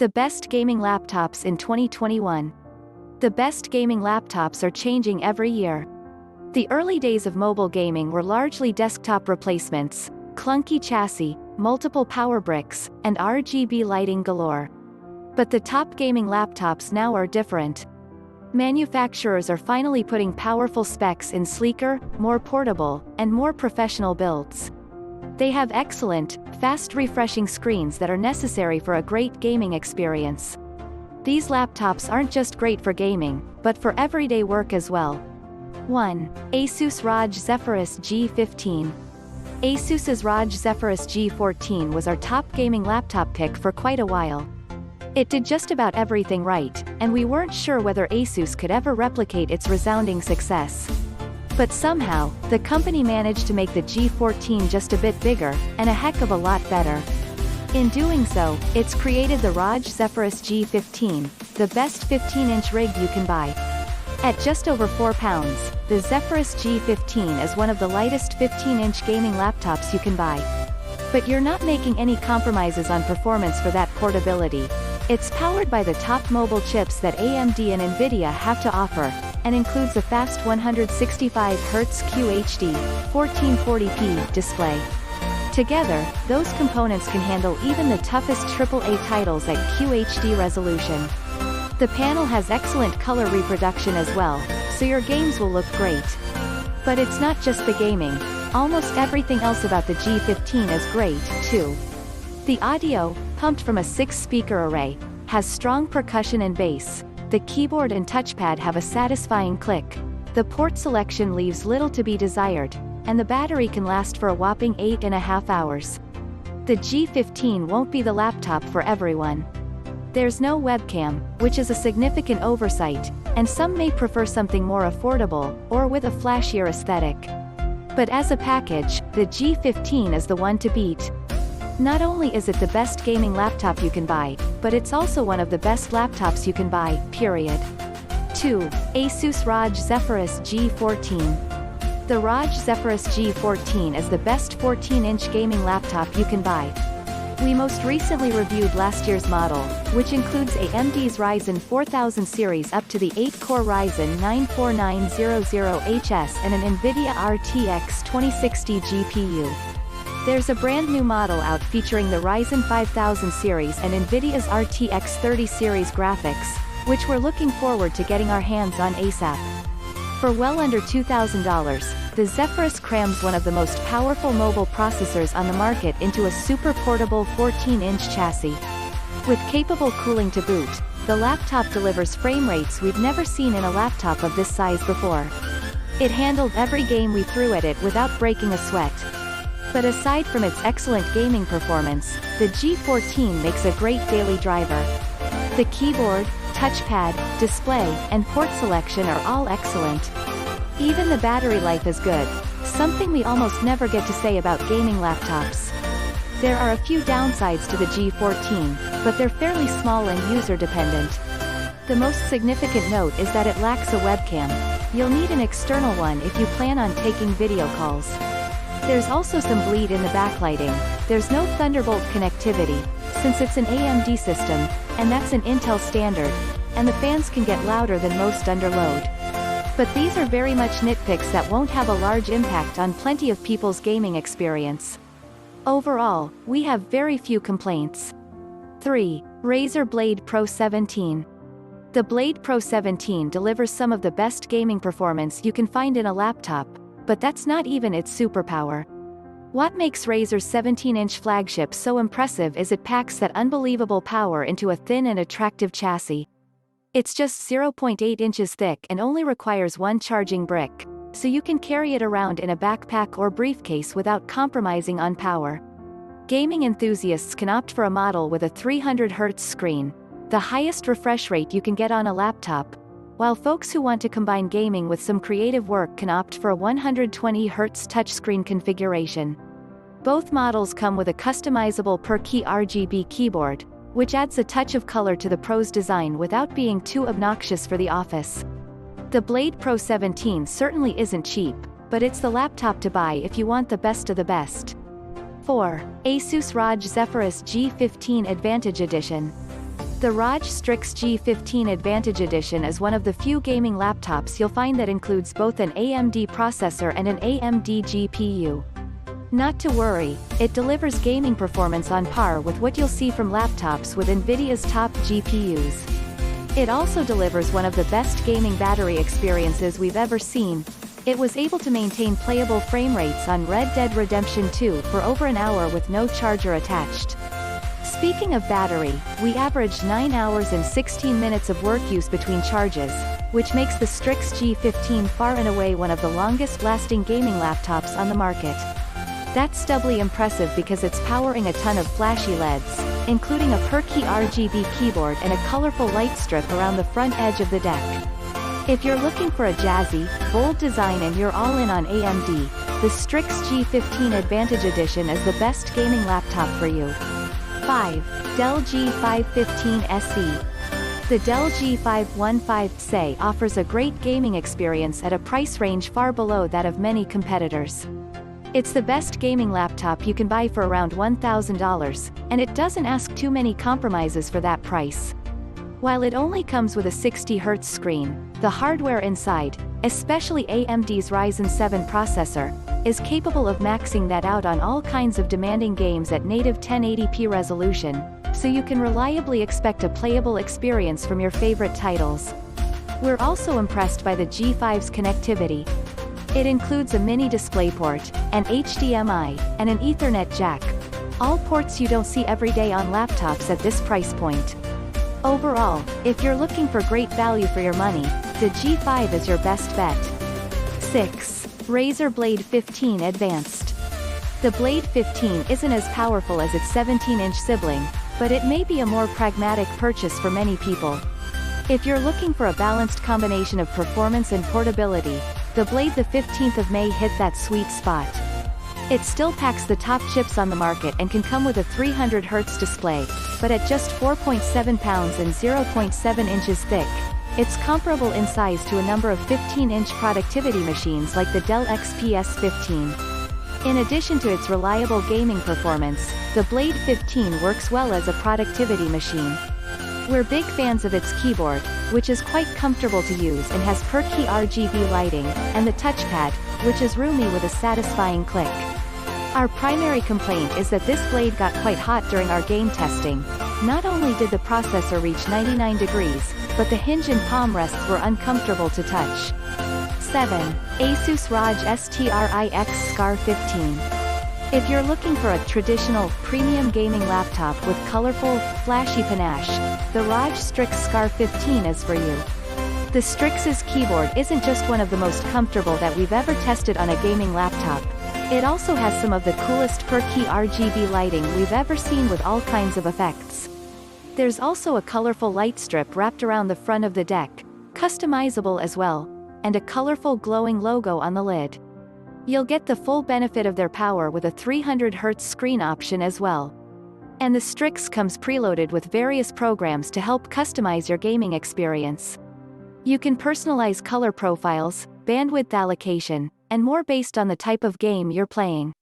The best gaming laptops in 2021. The best gaming laptops are changing every year. The early days of mobile gaming were largely desktop replacements, clunky chassis, multiple power bricks, and RGB lighting galore. But the top gaming laptops now are different. Manufacturers are finally putting powerful specs in sleeker, more portable, and more professional builds. They have excellent, fast refreshing screens that are necessary for a great gaming experience. These laptops aren't just great for gaming, but for everyday work as well. 1. Asus ROG Zephyrus G15. Asus's ROG Zephyrus G14 was our top gaming laptop pick for quite a while. It did just about everything right, and we weren't sure whether Asus could ever replicate its resounding success. But somehow, the company managed to make the G14 just a bit bigger, and a heck of a lot better. In doing so, it's created the ROG Zephyrus G15, the best 15-inch rig you can buy. At just over 4 pounds, the Zephyrus G15 is one of the lightest 15-inch gaming laptops you can buy. But you're not making any compromises on performance for that portability. It's powered by the top mobile chips that AMD and nvidia have to offer, and includes a fast 165Hz QHD, 1440p display. Together, those components can handle even the toughest AAA titles at QHD resolution. The panel has excellent color reproduction as well, so your games will look great. But it's not just the gaming. Almost everything else about the G15 is great, too. The audio, pumped from a 6-speaker array, has strong percussion and bass. The keyboard and touchpad have a satisfying click. The port selection leaves little to be desired, and the battery can last for a whopping 8.5 hours. The G15 won't be the laptop for everyone. There's no webcam, which is a significant oversight, and some may prefer something more affordable, or with a flashier aesthetic. But as a package, the G15 is the one to beat. Not only is it the best gaming laptop you can buy, but it's also one of the best laptops you can buy, period. 2. Asus ROG Zephyrus G14. The ROG Zephyrus G14 is the best 14-inch gaming laptop you can buy. We most recently reviewed last year's model, which includes AMD's Ryzen 4000 series up to the 8-core Ryzen 94900HS and an nvidia RTX 2060 GPU. There's a brand new model out featuring the Ryzen 5000 series and nvidia's RTX 30 series graphics, which we're looking forward to getting our hands on ASAP. For well under $2,000, the Zephyrus crams one of the most powerful mobile processors on the market into a super portable 14-inch chassis. With capable cooling to boot, the laptop delivers frame rates we've never seen in a laptop of this size before. It handled every game we threw at it without breaking a sweat. But aside from its excellent gaming performance, the G14 makes a great daily driver. The keyboard, touchpad, display, and port selection are all excellent. Even the battery life is good, something we almost never get to say about gaming laptops. There are a few downsides to the G14, but they're fairly small and user-dependent. The most significant note is that it lacks a webcam. You'll need an external one if you plan on taking video calls. There's also some bleed in the backlighting. There's no Thunderbolt connectivity, since it's an AMD system, and that's an Intel standard, and the fans can get louder than most under load. But these are very much nitpicks that won't have a large impact on plenty of people's gaming experience. Overall, we have very few complaints. 3. Razer Blade Pro 17. The Blade Pro 17 delivers some of the best gaming performance you can find in a laptop, but that's not even its superpower. What makes Razer's 17-inch flagship so impressive is it packs that unbelievable power into a thin and attractive chassis. It's just 0.8 inches thick and only requires one charging brick, so you can carry it around in a backpack or briefcase without compromising on power. Gaming enthusiasts can opt for a model with a 300Hz screen, the highest refresh rate you can get on a laptop, while folks who want to combine gaming with some creative work can opt for a 120Hz touchscreen configuration. Both models come with a customizable per-key RGB keyboard, which adds a touch of color to the Pro's design without being too obnoxious for the office. The Blade Pro 17 certainly isn't cheap, but it's the laptop to buy if you want the best of the best. 4. Asus ROG Zephyrus G15 Advantage Edition. The ROG Strix G15 Advantage Edition is one of the few gaming laptops you'll find that includes both an AMD processor and an AMD GPU. Not to worry, it delivers gaming performance on par with what you'll see from laptops with NVIDIA's top GPUs. It also delivers one of the best gaming battery experiences we've ever seen. It was able to maintain playable frame rates on Red Dead Redemption 2 for over an hour with no charger attached. Speaking of battery, we averaged 9 hours and 16 minutes of work use between charges, which makes the Strix G15 far and away one of the longest-lasting gaming laptops on the market. That's doubly impressive because it's powering a ton of flashy LEDs, including a perky RGB keyboard and a colorful light strip around the front edge of the deck. If you're looking for a jazzy, bold design and you're all in on AMD, the Strix G15 Advantage Edition is the best gaming laptop for you. 5. Dell G515 SE. The Dell G515 SE offers a great gaming experience at a price range far below that of many competitors. It's the best gaming laptop you can buy for around $1,000, and it doesn't ask too many compromises for that price. While it only comes with a 60Hz screen, the hardware inside, especially AMD's Ryzen 7 processor, is capable of maxing that out on all kinds of demanding games at native 1080p resolution, so you can reliably expect a playable experience from your favorite titles. We're also impressed by the G5's connectivity. It includes a mini DisplayPort, an HDMI, and an Ethernet jack. All ports you don't see every day on laptops at this price point. Overall, if you're looking for great value for your money, the G5 is your best bet. 6. Razer Blade 15 Advanced. The Blade 15 isn't as powerful as its 17-inch sibling, but it may be a more pragmatic purchase for many people. If you're looking for a balanced combination of performance and portability, the Blade the 15th of May hit that sweet spot. It still packs the top chips on the market and can come with a 300Hz display, but at just 4.7 pounds and 0.7 inches thick, it's comparable in size to a number of 15-inch productivity machines like the Dell XPS 15. In addition to its reliable gaming performance, the Blade 15 works well as a productivity machine. We're big fans of its keyboard, which is quite comfortable to use and has perky RGB lighting, and the touchpad, which is roomy with a satisfying click. Our primary complaint is that this blade got quite hot during our game testing. Not only did the processor reach 99 degrees, but the hinge and palm rests were uncomfortable to touch. 7. Asus ROG Strix Scar 15. If you're looking for a traditional, premium gaming laptop with colorful, flashy panache, the ROG Strix Scar 15 is for you. The Strix's keyboard isn't just one of the most comfortable that we've ever tested on a gaming laptop. It also has some of the coolest perky RGB lighting we've ever seen with all kinds of effects. There's also a colorful light strip wrapped around the front of the deck, customizable as well, and a colorful glowing logo on the lid. You'll get the full benefit of their power with a 300Hz screen option as well. And the Strix comes preloaded with various programs to help customize your gaming experience. You can personalize color profiles, bandwidth allocation, and more based on the type of game you're playing.